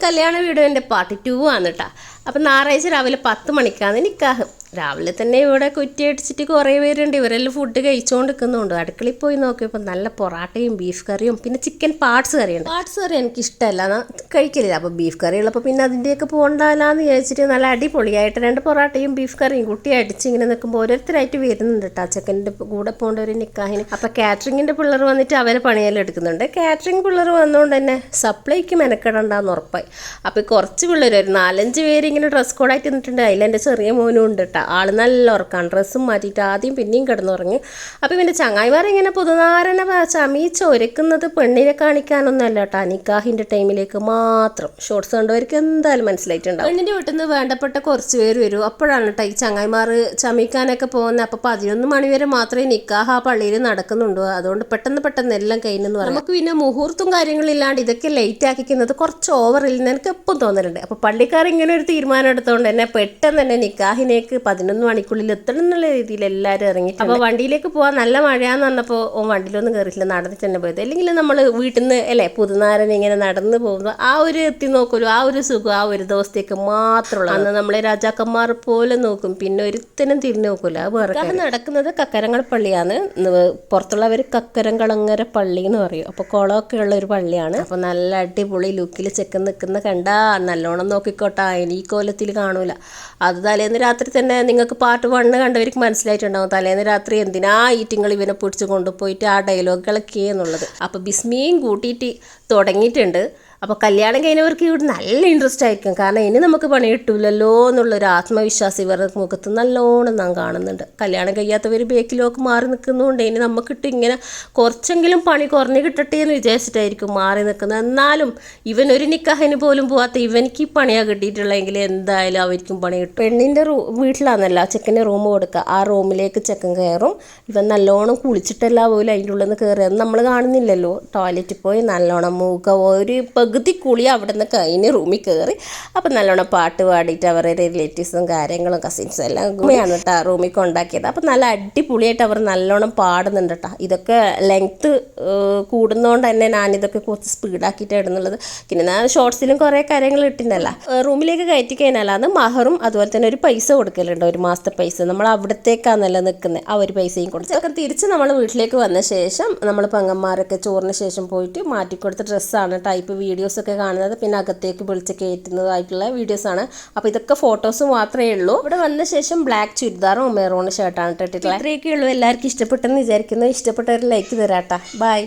കല്യാണ വീഡിയോൻ്റെ പാർട്ട് 2 ആണ് കേട്ടോ. അപ്പം ഞായറാഴ്ച രാവിലെ 10 മണിക്കാണ് നിക്കാഹ്. രാവിലെ തന്നെ ഇവിടെ കുറ്റിയടിച്ചിട്ട് കുറേ പേരുണ്ട്. ഇവരെല്ലാം ഫുഡ് കഴിച്ചുകൊണ്ട് നിൽക്കുന്നുണ്ട്. അടുക്കളയിൽ പോയി നോക്കിയപ്പോൾ നല്ല പൊറാട്ടയും ബീഫ് കറിയും പിന്നെ ചിക്കൻ പാർട്സ് കറിയുണ്ട്. പാർട്സ് കറി എനിക്ക് ഇഷ്ടമല്ല, കഴിക്കലില്ല. അപ്പോൾ ബീഫ് കറി ഉള്ളപ്പോൾ പിന്നെ അതിൻ്റെയൊക്കെ പോകണ്ടല്ലാന്ന് വിചാരിച്ചിട്ട് നല്ല അടിപൊളിയായിട്ട് 2 പൊറാട്ടയും ബീഫ് കറിയും കുട്ടി അടിച്ച് ഇങ്ങനെ നിൽക്കുമ്പോൾ ഓരോരുത്തരായിട്ട് വരുന്നുണ്ട് കേട്ടോ. ചെക്കൻ്റെ കൂടെ പോകേണ്ട ഒരു നിക്കാഹിന്. അപ്പോൾ കാറ്ററിങ്ങിൻ്റെ പിള്ളേർ വന്നിട്ട് അവരെ പണിയെല്ലാം എടുക്കുന്നുണ്ട്. കാറ്ററിംഗ് പിള്ളേർ വന്നുകൊണ്ട് തന്നെ സപ്ലൈക്ക് മെനക്കെടണ്ടെന്ന് ഉറപ്പായി. അപ്പോൾ കുറച്ച് പിള്ളേർ ഒരു 4-5 പേര് ഇങ്ങനെ ഡ്രസ് കോഡായിട്ട് നിന്നിട്ടുണ്ട്. അതിലെൻ്റെ ചെറിയ മോനും ഉണ്ട് കേട്ടോ. ആൾ നല്ല ഉറക്കാണ്. ഡ്രസ്സും മാറ്റിയിട്ട് ആദ്യം പിന്നെയും കിടന്നുറങ്ങി. അപ്പോൾ ഇവൻ്റെ ചങ്ങായിമാർ ഇങ്ങനെ പുതുനാരനെ ചമീച്ച് ഒരുക്കുന്നത് പെണ്ണിനെ കാണിക്കാനൊന്നുമല്ല കേട്ടോ, നിക്കാഹിൻ്റെ ടൈമിലേക്ക് മാത്രം. ഷോർട്സ് കണ്ടവർക്ക് എന്തായാലും മനസ്സിലായിട്ടുണ്ടാവും. പെണ്ണിൻ്റെ വീട്ടിൽ നിന്ന് വേണ്ടപ്പെട്ട കുറച്ച് പേര് വരും. അപ്പോഴാണ് കേട്ടോ ഈ ചങ്ങായിമാർ ചമീക്കാനൊക്കെ പോകുന്നത്. അപ്പോൾ 11 മണി വരെ മാത്രമേ നിക്കാഹ് ആ പള്ളിയിൽ നടക്കുന്നുണ്ടോ. അതുകൊണ്ട് പെട്ടെന്ന് എല്ലാം കഴിഞ്ഞെന്ന് പറയും. നമുക്ക് പിന്നെ മുഹൂർത്തും കാര്യങ്ങളില്ലാണ്ട് ഇതൊക്കെ ലേറ്റ് ആക്കിക്കുന്നത് കുറച്ച് ഓവറില്ലെന്ന് എനിക്ക് എപ്പം തോന്നലുണ്ട്. അപ്പോൾ പള്ളിക്കാർ ഇങ്ങനെ ഒരു തീരുമാനം എടുത്തുകൊണ്ട് തന്നെ പെട്ടെന്ന് തന്നെ നിക്കാഹിനേക്ക് 11 മണിക്കുള്ളിൽ എത്തണം എന്നുള്ള രീതിയിൽ എല്ലാവരും ഇറങ്ങി. അപ്പോൾ വണ്ടിയിലേക്ക് പോകാൻ നല്ല മഴയാന്ന് പറഞ്ഞപ്പോൾ വണ്ടിയിലൊന്നും കയറിയില്ല, നടന്നിട്ട് തന്നെ പോയത്. അല്ലെങ്കിൽ നമ്മൾ വീട്ടിൽ നിന്ന് അല്ലേ പുതുനാരൻ ഇങ്ങനെ നടന്ന് പോകുമ്പോൾ ആ ഒരു എത്തി നോക്കുമല്ലോ, ആ ഒരു സുഖം ആ ഒരു ദിവസത്തേക്ക് മാത്രമുള്ള. അന്ന് നമ്മളെ രാജാക്കന്മാർ പോലെ നോക്കും, പിന്നെ ഒരുത്തനും തിരിഞ്ഞു നോക്കൂല. അത് വേറെ നടക്കുന്നത് കക്കരങ്ങൾ പള്ളിയാണ്. പുറത്തുള്ളവർ കക്കരംകളങ്ങര പള്ളി എന്ന് പറയും. അപ്പോൾ കുളമൊക്കെ ഉള്ള ഒരു പള്ളിയാണ്. അപ്പോൾ നല്ല അടിപൊളി ലുക്കിൽ ചെക്കൻ നിൽക്കുന്ന കണ്ടാ നല്ലോണം നോക്കിക്കോട്ടാ, ഈ കോലത്തിൽ കാണൂല. അത് തലേന്ന് രാത്രി തന്നെ നിങ്ങൾക്ക് പാർട്ട് 1 കണ്ടവർക്ക് മനസ്സിലായിട്ടുണ്ടാവും. തലേന്ന് രാത്രി എന്തിനാ ഈറ്റിങ്ങൾ ഇവനെ പിടിച്ച് കൊണ്ടുപോയിട്ട് ആ ഡയലോഗുകളൊക്കെ എന്നുള്ളത്. അപ്പോൾ ബിസ്മിയും കൂട്ടിയിട്ട് തുടങ്ങിയിട്ടുണ്ട്. അപ്പോൾ കല്യാണം കഴിഞ്ഞവർക്ക് ഇവിടെ നല്ല ഇൻട്രസ്റ്റ് ആയിരിക്കും. കാരണം ഇനി നമുക്ക് പണി കിട്ടൂലല്ലോ എന്നുള്ളൊരു ആത്മവിശ്വാസം ഇവരുടെ മുഖത്ത് നല്ലോണം നാം കാണുന്നുണ്ട്. കല്യാണം കഴിയാത്തവർ ബേക്കിലേക്ക് മാറി നിൽക്കുന്നുണ്ട്. ഇനി നമുക്കിട്ട് ഇങ്ങനെ കുറച്ചെങ്കിലും പണി കുറഞ്ഞ് കിട്ടട്ടെ എന്ന് വിചാരിച്ചിട്ടായിരിക്കും മാറി നിൽക്കുന്നത്. എന്നാലും ഇവനൊരു നിക്കാഹിന് പോലും പോകാത്ത ഇവനിക്ക് ഈ പണിയാണ് കിട്ടിയിട്ടുള്ളതെങ്കിൽ എന്തായാലും അവർക്കും പണി കിട്ടും. പെണ്ണിൻ്റെ വീട്ടിലാണെന്നല്ല ചെക്കന് റൂം കൊടുക്കുക. ആ റൂമിലേക്ക് ചെക്കൻ കയറും. ഇവൻ നല്ലോണം കുളിച്ചിട്ടല്ല പോലും അതിൻ്റെ ഉള്ളിൽ നിന്ന് കയറിയത് നമ്മൾ കാണുന്നില്ലല്ലോ. ടോയ്ലറ്റിൽ പോയി നല്ലോണം മൂക്ക ഒരു പകുതി കുളി അവിടെ നിന്ന് കഴിഞ്ഞ് റൂമിൽ കയറി. അപ്പം നല്ലോണം പാട്ട് പാടിയിട്ട് അവരുടെ റിലേറ്റീവ്സും കാര്യങ്ങളും കസിൻസും എല്ലാം കൂടിയാണ് കേട്ടോ റൂമിൽ കൊണ്ടാക്കിയത്. അപ്പം നല്ല അടിപൊളിയായിട്ട് അവർ നല്ലോണം പാടുന്നുണ്ട് കേട്ടോ. ഇതൊക്കെ ലെങ്ത്ത് കൂടുന്നതുകൊണ്ട് തന്നെ ഞാനിതൊക്കെ കുറച്ച് സ്പീഡാക്കിയിട്ട് ഇടുന്നുള്ളത്. പിന്നെ ഞാൻ ഷോർട്സിലും കുറേ കാര്യങ്ങൾ ഇട്ടിട്ടുണ്ടല്ല. റൂമിലേക്ക് കയറ്റി കഴിഞ്ഞാൽ അത് മഹറും അതുപോലെ തന്നെ ഒരു പൈസ കൊടുക്കലുണ്ട്, 1 മാസത്തെ പൈസ. നമ്മൾ അവിടത്തേക്കാണല്ലോ നിൽക്കുന്നത്. ആ ഒരു പൈസയും കൊടുത്ത് ഒക്കെ തിരിച്ച് നമ്മൾ വീട്ടിലേക്ക് വന്ന ശേഷം നമ്മൾ പെങ്ങന്മാരൊക്കെ ചോറിന് ശേഷം പോയിട്ട് മാറ്റിക്കൊടുത്ത ഡ്രസ്സാണ് ടൈപ്പ് വീഡിയോസൊക്കെ കാണുന്നത്. പിന്നെ അകത്തേക്ക് വിളിച്ച് കയറ്റുന്നതായിട്ടുള്ള വീഡിയോസാണ്. അപ്പോൾ ഇതൊക്കെ ഫോട്ടോസ് മാത്രമേ ഉള്ളൂ. ഇവിടെ വന്ന ശേഷം ബ്ലാക്ക് ചുരിദാറും മെറൂൺ ഷർട്ടാണ് ഇട്ടിട്ടുള്ളത്. ഇത്രയൊക്കെ ഉള്ളൂ. എല്ലാവർക്കും ഇഷ്ടപ്പെട്ടെന്ന് വിചാരിക്കുന്നു. ഇഷ്ടപ്പെട്ടവർ ലൈക്ക് തരാട്ടാ. ബൈ.